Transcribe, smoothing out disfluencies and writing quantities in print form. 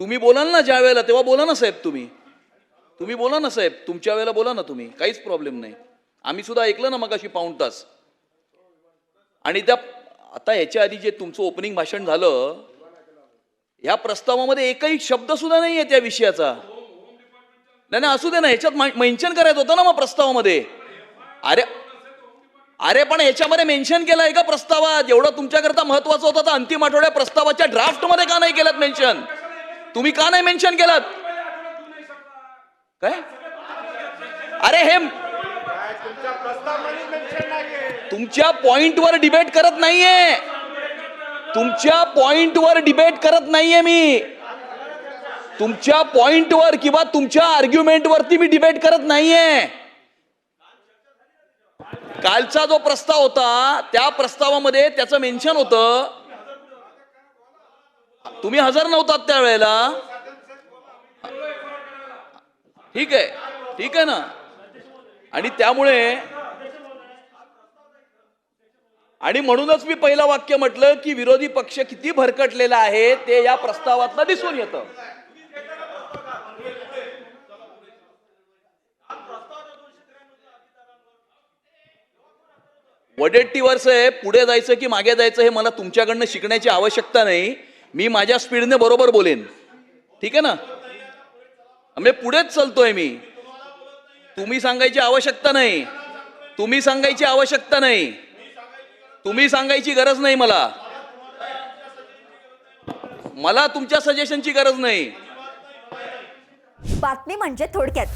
तुम्ही बोलाल ना ज्या वेळेला, तेव्हा बोला ना साहेब. तुम्ही बोला ना साहेब, तुमच्या वेळेला बोला ना तुम्ही, काहीच प्रॉब्लेम नाही. आम्ही सुद्धा ऐकलं ना मगाशी पाऊण तास. आणि त्या आता याच्या आधी जे तुमचं ओपनिंग भाषण झालं, या प्रस्तावामध्ये एकही शब्द सुद्धा नाहीये त्या विषयाचा. नाही असू दे ना, ह्याच्यात मेन्शन करायचं होतं ना मग प्रस्तावामध्ये. अरे पण ह्याच्यामध्ये मेन्शन केलंय का प्रस्तावात? एवढं तुमच्याकरता महत्वाचं होतं तर अंतिम आठवड्या प्रस्तावाच्या ड्राफ्ट मध्ये का नाही केलं मेन्शन? तुम्ही का नाही मेन्शन केलं? काय अरे हे तुमच्या पॉइंटवर डिबेट करत नाहीये. तुमच्या पॉइंटवर डिबेट करत नाहीये मी. तुमच्या पॉइंटवर किंवा तुमच्या आर्ग्युमेंटवरती मी डिबेट करत नाहीये. कालचा जो प्रस्ताव होता त्या प्रस्तावामध्ये त्याचं मेन्शन होतं. तुम्ही हजर नव्हतात त्यावेळेला. ठीक आहे ना. आणि त्यामुळे आणि म्हणूनच मी पहिलं वाक्य म्हटलं की विरोधी पक्ष किती भरकटलेला आहे ते या प्रस्तावातनं दिसून येतं. वडेट्टीवर साहेब पुढे जायचं की मागे जायचं हे मला तुमच्याकडनं शिकण्याची आवश्यकता नाही. मी माझ्या स्पीडने बरोबर बोलेन. ठीक आहे ना. मी पुढेच चालतोय मी. तुम्ही सांगायची आवश्यकता नाही. तुम्ही सांगायची आवश्यकता नाही. तुम्ही सांगायची गरज नाही. मला तुमच्या सजेशनची गरज नाही. बातमी म्हणजे थोडक्यात.